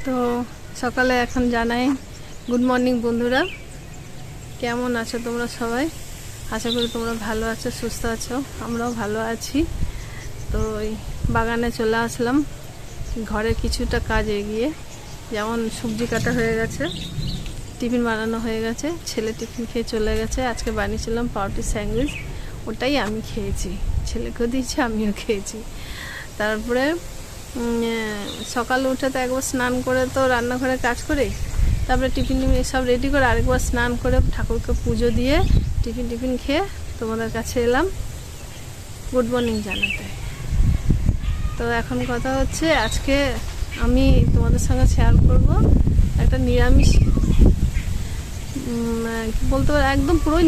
তো সকালে এখন জানাই গুড মর্নিং বন্ধুরা, কেমন আছো তোমরা সবাই? আশা করি তোমরা ভালো আছো, সুস্থ আছো, আমরাও ভালো আছি। তো ওই বাগানে চলে আসলাম, ঘরের কিছুটা কাজ এগিয়ে, যেমন সবজি কাটা হয়ে গেছে, টিফিন বানানো হয়ে গেছে, ছেলে টিফিন খেয়ে চলে গেছে। আজকে বানিয়েছিলাম পাউরুটি স্যান্ডউইচ, ওটাই আমি খেয়েছি, ছেলেকেও দিয়েছি, আমিও খেয়েছি। তারপরে সকালে উঠে তো একবার স্নান করে তো রান্নাঘরে কাজ করি, তারপরে টিফিন সব রেডি করে আরেকবার স্নান করে ঠাকুরকে পুজো দিয়ে টিফিন খেয়ে তোমাদের কাছে এলাম গুড মর্নিং জানাতে। তো এখন কথা হচ্ছে, আজকে আমি তোমাদের সঙ্গে শেয়ার করব একটা নিরামিষ, বলতে পারো একদম পুরোই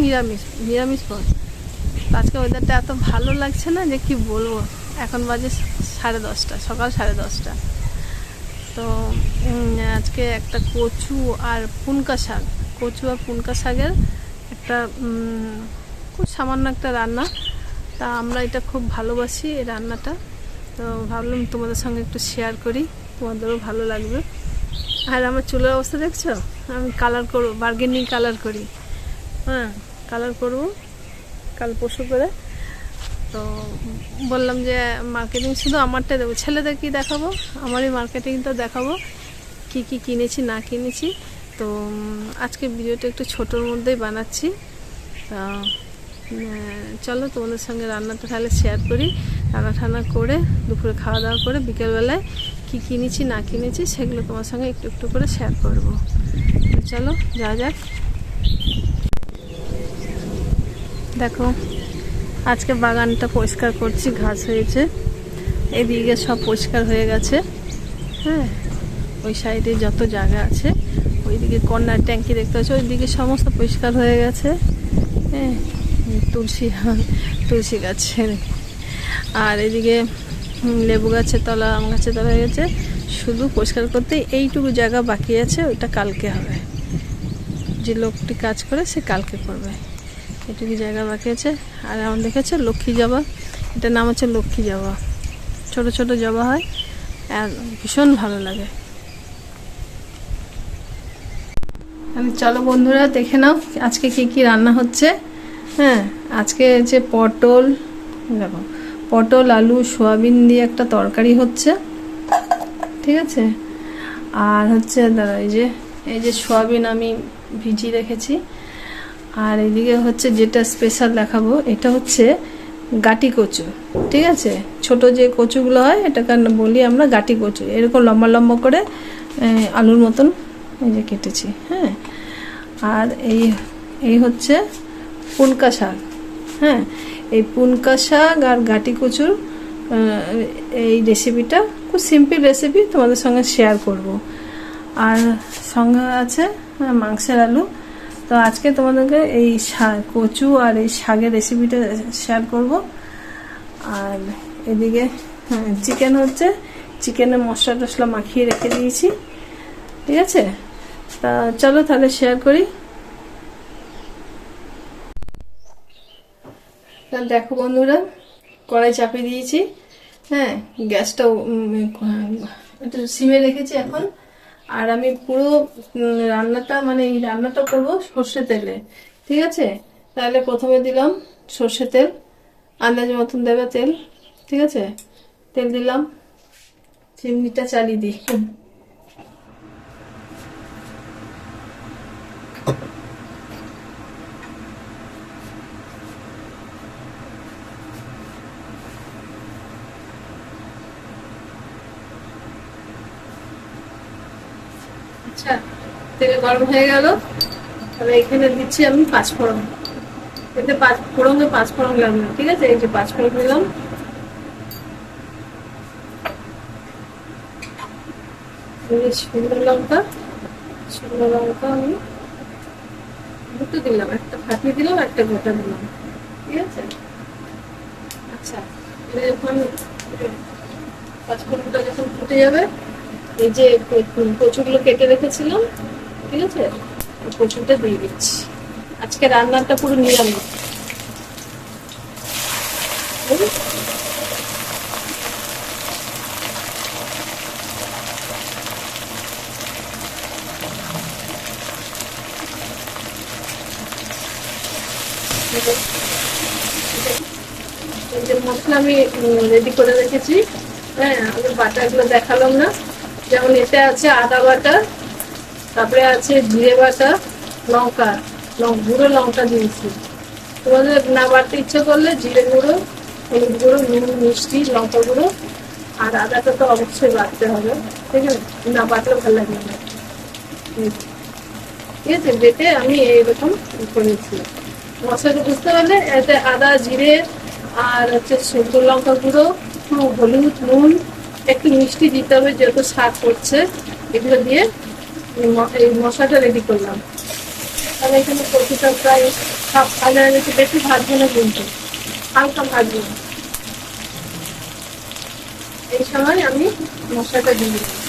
নিরামিষ পদ। আজকে ওয়েদারটা এত ভালো লাগছে না যে কি বলবো। এখন বাজে 10:30, সকাল 10:30। তো আজকে একটা কচু আর পুনকা শাকের একটা খুব সামান্য একটা রান্না। তা আমরা এটা খুব ভালোবাসি এই রান্নাটা, তো ভাবলাম তোমাদের সঙ্গে একটু শেয়ার করি, তোমাদেরও ভালো লাগবে। আর আমার চুলের অবস্থা দেখছো, আমি কালার করবো, বার্গেনিং কালার করি, কালার করবো কাল পরশু করে। তো বললাম যে মার্কেটিং শুধু আমারটাই দেবো, ছেলেদের কি দেখাবো, আমারই মার্কেটিংটা দেখাবো, কি কি কিনেছি না কিনেছি। তো আজকে ভিডিওটা একটু ছোটোর মধ্যেই বানাচ্ছি। তা চলো তোমাদের সঙ্গে রান্নাটা তাহলে শেয়ার করি। রান্না করে দুপুরে খাওয়া দাওয়া করে বিকেলবেলায় কি কিনেছি না কিনেছি সেগুলো তোমার সঙ্গে একটু একটু করে শেয়ার করব। চলো যাক। দেখো আজকে বাগানটা পরিষ্কার করছি, ঘাস হয়েছে, এদিকে সব পরিষ্কার হয়ে গেছে। হ্যাঁ, ওই সাইডে যত জায়গা আছে, ওইদিকে কর্নার ট্যাঙ্কি দেখতে পাচ্ছি, ওইদিকে সমস্ত পরিষ্কার হয়ে গেছে। হ্যাঁ, তুলসী গাছের, আর এদিকে লেবু গাছের তলা, আম গাছের তলা হয়ে গেছে। শুধু পরিষ্কার করতে এইটুকু জায়গা বাকি আছে, ওইটা কালকে হবে। যে লোকটি কাজ করে সে কালকে করবে, এটুকু জায়গা বাকি আছে। আর আমার দেখেছে লক্ষ্মী জবা, এটার নাম হচ্ছে লক্ষ্মী জবা, ছোট ছোট জবা হয় আর ভীষণ ভালো লাগে। চলো বন্ধুরা দেখে নাও আজকে কি কি রান্না হচ্ছে। হ্যাঁ, আজকে যে পটল আলু সোয়াবিন দিয়ে একটা তরকারি হচ্ছে, ঠিক আছে। আর হচ্ছে দাঁড়া, এই যে সোয়াবিন আমি ভিজিয়ে রেখেছি। আর এদিকে হচ্ছে যেটা স্পেশাল দেখাবো, এটা হচ্ছে গাটি কচু, ঠিক আছে। ছোট যে কচুগুলো হয়, এটাকে বলি আমরা গাটি কচু, এরকম লম্বা লম্বা করে আলুর মতন এই যে কেটেছি। হ্যাঁ, আর এই হচ্ছে পুনকা শাক। হ্যাঁ, এই পুনকা শাক আর গাটি কচুর এই রেসিপিটা খুব সিম্পল রেসিপি, তোমাদের সঙ্গে শেয়ার করব। আর সঙ্গে আছে মাংসের আলু। তো আজকে তোমাদেরকে এই কচু আর এই শাকের রেসিপিটা শেয়ার করব। আর এদিকে চিকেন হচ্ছে, চিকেনের মশলা টশলা মাখিয়ে রেখে দিয়েছি, ঠিক আছে। তা চলো তাহলে শেয়ার করি। দেখো বন্ধুরা, কড়াই চাপিয়ে দিয়েছি। হ্যাঁ, গ্যাসটা একটু সিমে রেখেছি এখন। আর আমি পুরো রান্নাটা, মানে এই রান্নাটা করবো সর্ষে তেলে, ঠিক আছে। তাহলে প্রথমে দিলাম সর্ষে তেল, আন্দাজ মতন দেবে তেল, ঠিক আছে। তেল দিলাম, চিমনিটা চালিয়ে দিই। আচ্ছা, তেল গরম হয়ে গেল, তাহলে এখানে দিচ্ছি আমি পাঁচফোড়ন। এতে পাঁচফোড়ন লাগবে, ঠিক আছে। এই যে পাঁচফোড়ন দিলাম, শুকনো লঙ্কা আমি দুটো দিলাম, একটা ফাটিয়ে দিলাম, একটা গোটা দিলাম, ঠিক আছে। আচ্ছা, যখন পাঁচফোড়নটা যখন ফুটে যাবে, এই যে কচুগুলো কেটে রেখেছিলাম, ঠিক আছে, কচুটা দিয়ে দিচ্ছি। আজকে রান্নাটা পুরো নিরামিষ। এই যে মশলা আমি রেডি করে রেখেছি। হ্যাঁ, আমি বাটাগুলো দেখালাম না। যেমন এতে আছে আদা বাটা, তারপরে আছে জিরে বাটা, লঙ্কা, গুঁড়ো লঙ্কা দিয়েছি। তোমাদের না বাড়তে ইচ্ছে করলে জিরে গুঁড়ো, হলুদ গুঁড়ো, নুন, মিষ্টি, লঙ্কা গুঁড়ো আর আদাটা তো অবশ্যই বাড়তে হবে। ঠিক আছে, না বাটলে ভালো লাগবে না। ঠিক আছে, বেটে আমি এইরকম করেছি। মশলাটা বুঝতে পারলে এতে আদা, জিরে আর হচ্ছে শুকনো লঙ্কা গুঁড়ো, হলুদ, নুন, একটু মিষ্টি দিতে হবে যেহেতু শাক করছে, এগুলো দিয়ে এই মশলাটা রেডি করলাম। তাহলে এখানে কচুটা প্রায় সব ভাজা হয়ে গেছে। বেশি ভাজবো না কিন্তু, হালকা ভাজবো। এই সময় আমি মশলাটা দিয়ে দিলাম।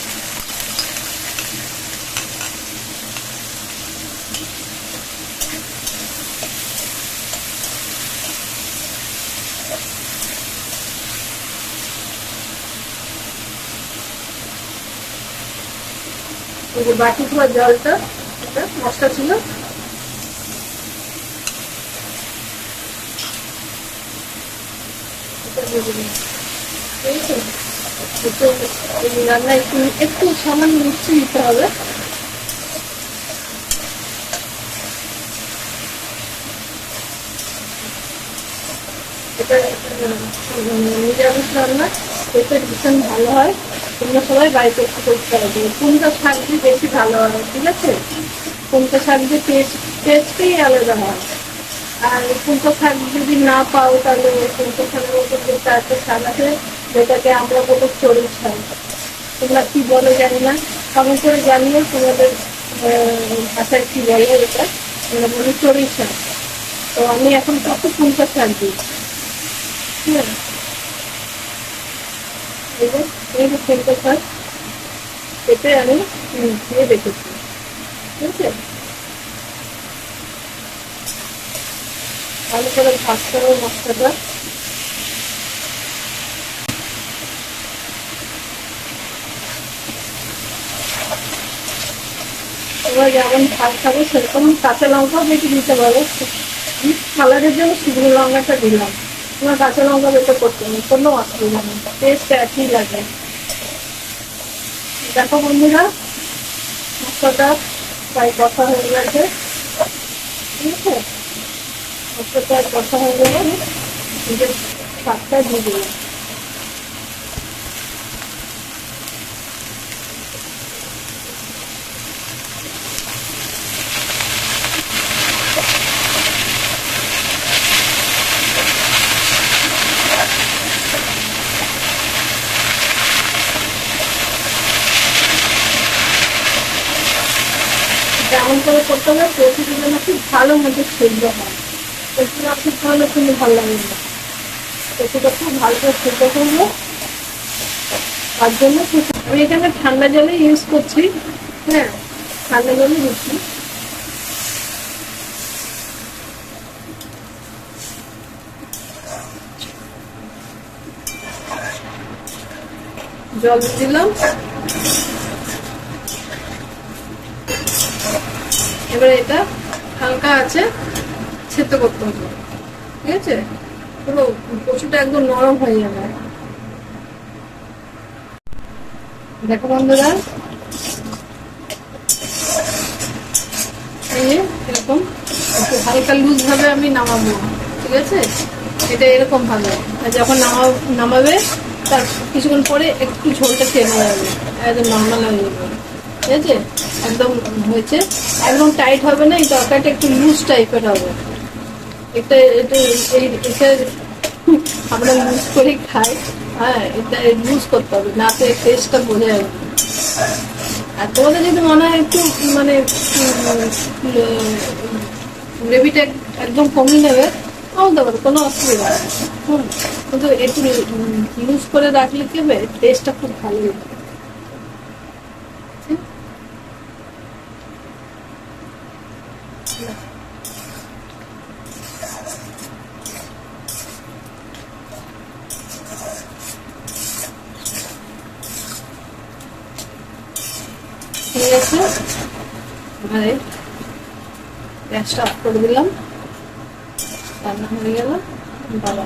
এই যে বাটি ধোয়া জলটা, এটা মশলা ছিল, রান্না একটু সামান্য মিষ্টি দিতে হবে। এটা নিরামিষ রান্না, খেতে ভীষণ ভালো হয়। তোমরা সবাই বাড়িতে একটু করতে হবে। কোনটা শাক দিয়ে বেশি ভালো হয়, ঠিক আছে? কোনটা শাক দিয়ে টেস্টই আলাদা হয়। আর কুমড়ো শাক যদি না পাও তাহলে কুমড়ো শাকের মতো যেটা একটা শাক আছে যেটাকে আমরা বলি চড়ুই শাক। তোমরা কি বলো জানি না, কমেন্ট করে জানিও তোমাদের ভাষায় কি বলে এটা। আমরা বলি চড়ুই শাক। তো আমি এখন কত কুমড়ো শাক দিই। ঠিক আছে, এই যে কুমড়ো শাক এতে আমি দিয়ে রেখেছি। ঠিক আছে, ভালো করে ভাজতে হবে মশলাটা। তোমরা যেমন ভাত খাবে সেরকম কাঁচা লঙ্কাও বেটে দিতে পারো। কালারের জন্য শুকনো লঙ্কাটা দিলাম। তোমরা কাঁচা লঙ্কা বেটে করতে নেই, কোনো অসুবিধা নেই, টেস্ট একই লাগে। দেখো বন্ধুরা, মশলাটা প্রায় কষা হয়ে গেছে। ঠিক আছে, মশলাটা কষা হয়ে গেলে নিজের শাকটা দিয়ে দিলাম। যেমন করে করতে হবে কচুটা যেন খুব ভালো মতো সেদ্ধ হয়। কচুটা খুব ভালো কিন্তু ভালো লাগে না। কচুটা খুব ভালো করে সেদ্ধ করবো, তার জন্য আমি এখানে ঠান্ডা জলে ইউজ করছি। হ্যাঁ, ঠান্ডা জলে দিচ্ছি। জল দিলাম। এবারে এটা হালকা আছে সেদ্ধ করতে হবে। ঠিক আছে, পুরো কচুটা একদম নরম হয়ে যাবে। দেখো বন্ধুরা, এরকম একটু হালকা লুজ ভাবে আমি নামাবো। ঠিক আছে, এটা এরকম ভাবে যখন নামাবে তার কিছুক্ষণ পরে একটু ঝোলটা টেনে যাবে, একদম নর্মাল হয়ে যাবে। ঠিক আছে, একদম হয়েছে, একদম টাইট হবে না, এই তরকারিটা একটু লুজ টাইপের হবে। এটা আমরা লুজ করেই খাই। হ্যাঁ, এটা লুজ করতে হবে, না তো এর টেস্টটা বোঝা যাবে। আর তোমাদের যদি মনে হয় একটু মানে গ্রেভিটা একদম কমিয়ে নেবে, বলতে পারো, কোনো অসুবিধা নেই। কিন্তু একটু ইউজ করে রাখলে কি হবে, টেস্টটা খুব ভালো হবে। ঠিক আছে, গ্যাসটা অফ করে দিলাম। রান্না হয়ে গেল। বাবা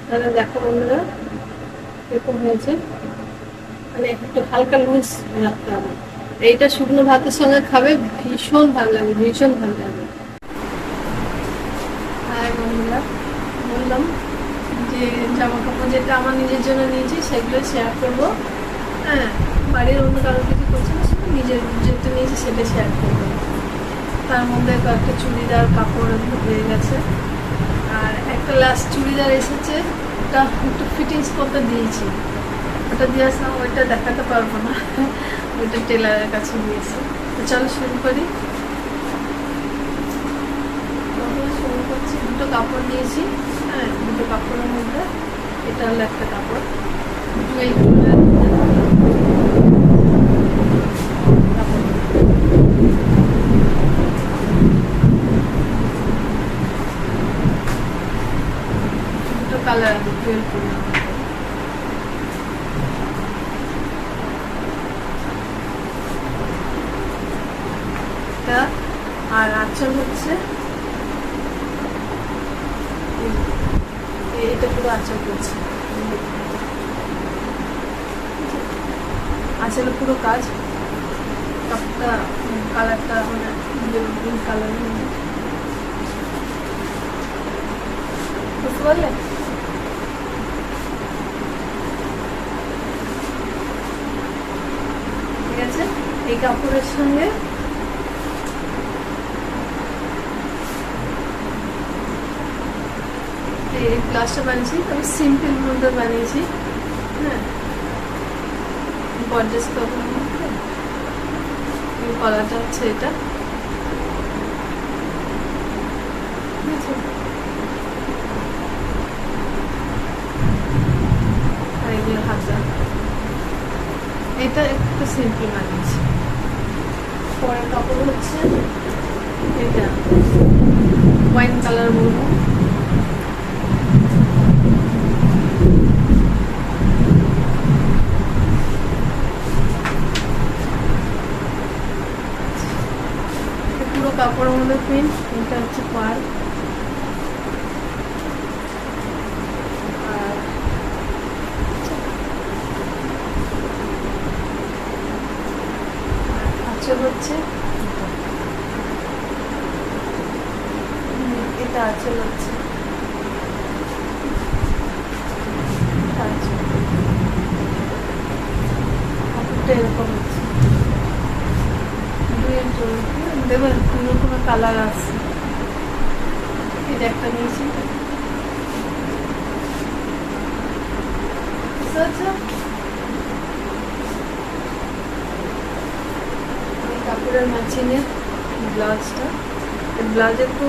তাহলে দেখো বন্ধুরা এরকম হয়েছে, মানে একটু হালকা লুজ রাখতে হবে। এইটা শুকনো ভাতের সঙ্গে খাবে, ভীষণ ভালো লাগে, ভীষণ ভালো লাগে। আর বন্ধুরা বললাম যে জামা কাপড় যেটা আমার নিজের জন্য নিয়েছি সেগুলো শেয়ার করবো। হ্যাঁ, বাড়ির অন্য কারো কিছু করছে না, শুধু নিজের যেটা নিয়েছি সেটা শেয়ার করবো। তার মধ্যে কয়েকটা চুড়িদার কাপড় হয়ে গেছে, আর একটা লাস্ট চুড়িদার এসেছে, ওটা একটু ফিটিংস করতে দিয়েছি, ওটা দিয়ে আসলাম, ওইটা দেখাতে পারবো না, ওইটা টেলারের কাছে দিয়েছি। তো চলো শুরু করি। শুরু করছি, দুটো কাপড় নিয়েছি। হ্যাঁ, দুটো কাপড়ের মধ্যে এটা হলো একটা কাপড়, দুটো এই দুটো কালার আর আঁচল হচ্ছে এটা, পুরো আঁচল করছে, আঁচলে পুরো কাজ। কাপড়টা কালারটা মানে গ্রিন কালার, বুঝতে পারলে? ঠিক আছে, এই কাপড়ের সঙ্গে এই ব্লাউজটা বানিয়েছি, আমি সিম্পল মধ্যে বানিয়েছি। হ্যাঁ, গর্জিয়াস কাপড়ের মধ্যে এই কলারটা হচ্ছে এটা, ঠিক আছে। আর এগুলো হাতা, এটা একটু সিম্পল বানিয়েছি। পরের কাপড় হচ্ছে এটা ওয়াইন কালার বলবো, কাপড়ের মধ্যে প্রিন্ট। এটা হচ্ছে পার, আর আঁচল হচ্ছে এটা, আঁচল হচ্ছে কাপড়টা এরকম হচ্ছে, দেখবেন দুই রকমের কালার আছে। এটা একটা নিয়েছি, কাপড়ের মাঝখানে ব্লাউজটা, ব্লাউজ একটু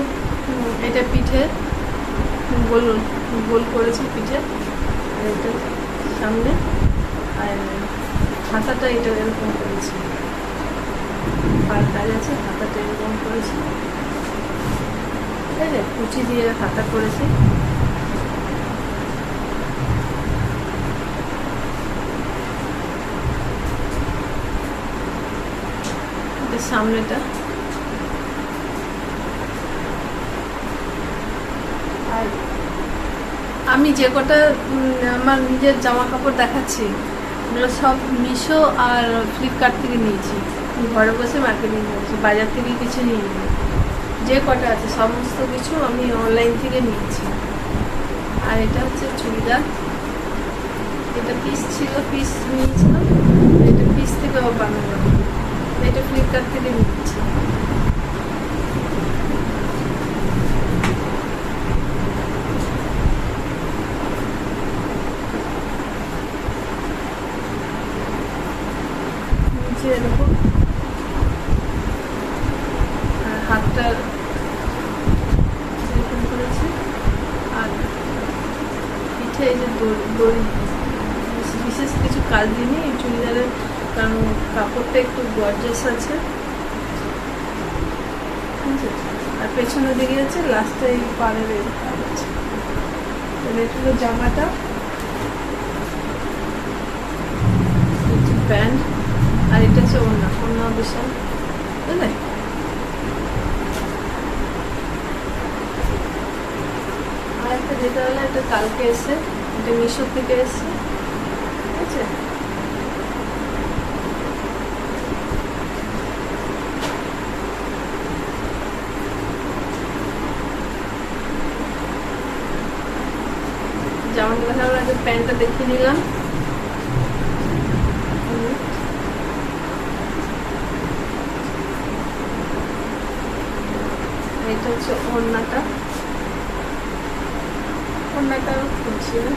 এটা পিঠে গোল গোল করেছি পিঠে, আর এটা সামনে, আর হাতাটা এটা এরকম করেছি, পার কাজ আছে, হাতাটা এরকম করেছি, ঠিক আছে, কুচি দিয়ে হাতা করেছি। সামনেটা আর আমি যে কটা আমার নিজের জামা কাপড় দেখাচ্ছি ওগুলো সব মিশো আর ফ্লিপকার্ট থেকে নিয়েছি, ঘরে বসে মার্কেটিং করছি, বাজার থেকে কিছু নিয়ে নিই, যে কটা আছে সমস্ত কিছু আমি অনলাইন থেকে নিয়েছি। আর এটা হচ্ছে চুড়িদার, এটা পিস ছিল, পিস নিয়েছিলাম, এটা পিস থেকে বানানো, এটা ফ্লিপকার্ট থেকে নিয়েছি। নিচে এরকম, আর হাতটা দড়ি, বিশেষ কিছু কাজ দিইনি এই চুড়িদারের, কারণ কাপড়টা একটু গর্জাস আছে, ঠিক আছে। আর পেছনের দিকে আছে লাস্টে এই পাড়ের এই কাজ আছে। তাহলে এটা হলো জামাটা, প্যান্ট, আর এটা হচ্ছে ওড়না। ওড়না বিশাল, বুঝলে। আর একটা যেটা হলো, এটা কালকে এসে, এটা মিশো থেকে এসছে, ঠিক আছে। জামাটা দেখার আগে প্যান্টটা দেখিয়ে নিলাম। এটা হচ্ছে ওড়নাটা, ওড়নাটা খুলছি না।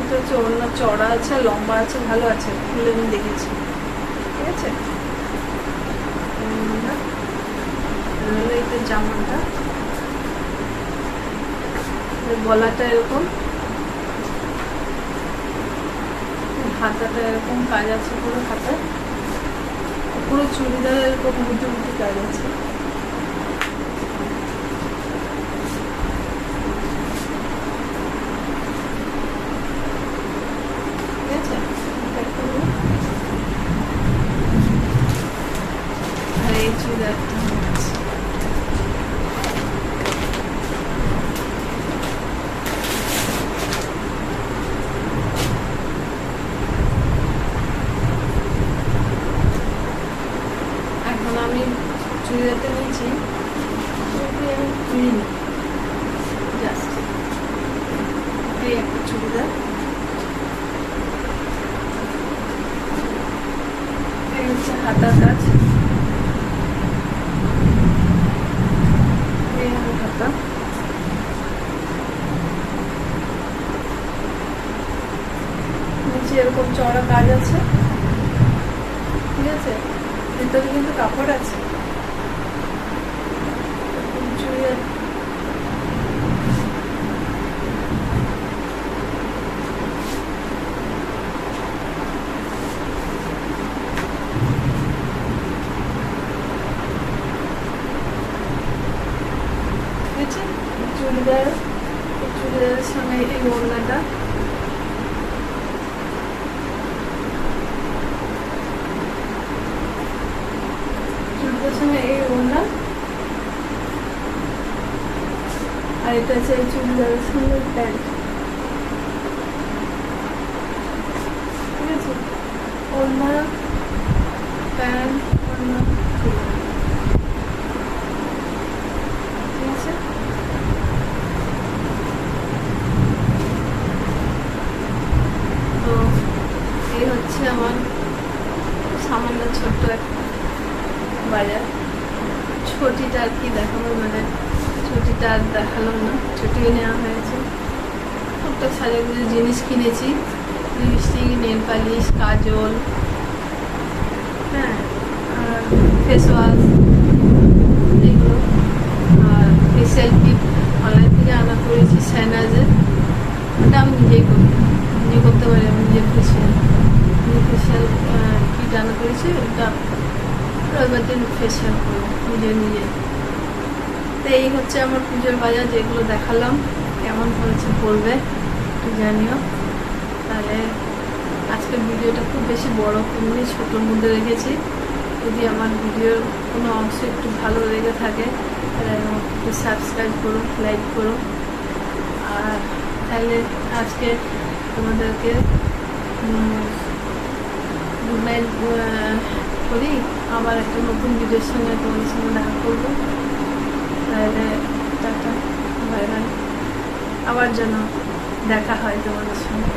এটা হচ্ছে ওড়না, চড়া আছে, লম্বা আছে, ভালো আছে, খুলে আমি দেখেছি, ঠিক আছে। এটা জামাটা, গলাটা এরকম, হাতাটা এরকম কাজ আছে, পুরো হাতায় পুরো চুড়িদার এরকম মুটি মুটি কাজ আছে, ঠিক আছে। আর এই চুড়িদারটা আমি চুড়িদারটা নিয়েছি, আমি কিনিনি, জাস্ট এই একটা চুড়িদার। এই হচ্ছে হাতার কাজ, এই হলো হাতা, নিচে এরকম চড়া কাজ আছে, ঠিক আছে। ভিতরে কিন্তু কাপড় আছে, চুড়িদার চুড়িদার, চুড়িদারের সঙ্গে এই ওড়নাটা, চুড়িদারের সঙ্গে এই ওড়না, আর এটা হচ্ছে এই চুড়িদারের সঙ্গে প্যান্ট, ঠিক আছে। ওড়না, প্যান্ট, ওড়না, ঠিক আছে। তো এই হচ্ছে আমার সামান্য ছোট্ট একটা বাজার। ছটিটা আর কি দেখাবো, মানে ছটিটা আর দেখালাম না, ছটিও নেওয়া হয়েছে। টুকটাক সাজাগুলো জিনিস কিনেছি, লিপস্টিক, নেল পালিশ, কাজল, হ্যাঁ, আর ফেস ওয়াশ, এগুলো। আর ফেসিয়াল কিট অনলাইন থেকে আনা করেছি স্যানাজের, ওটা আমি নিজেই করি, নিজে করতে পারি, আমি নিজে ফেসিয়াল কিট আনা করেছি, ওটা রবিবার দিন ফেসিয়াল করবো নিজে নিজে। তো এই হচ্ছে আমার পুজোর বাজার, যেগুলো দেখালাম। কেমন হয়েছে বলবে, একটু জানিও। তাহলে আজকের ভিডিওটা খুব বেশি বড় করিনি, ছোটোর মধ্যে রেখেছি। যদি আমার ভিডিওর কোনো অংশ একটু ভালো লেগে থাকে তাহলে একটু সাবস্ক্রাইব করো, লাইক করো। আর তাহলে আজকে তোমাদেরকে গুড নাইট করি। আবার একটা নতুন ভিডিওর সঙ্গে তোমাদের সঙ্গে দেখা করবো। তাহলে টাটা, বাই বাই। আবার যেন দেখা হয় তোমাদের সঙ্গে।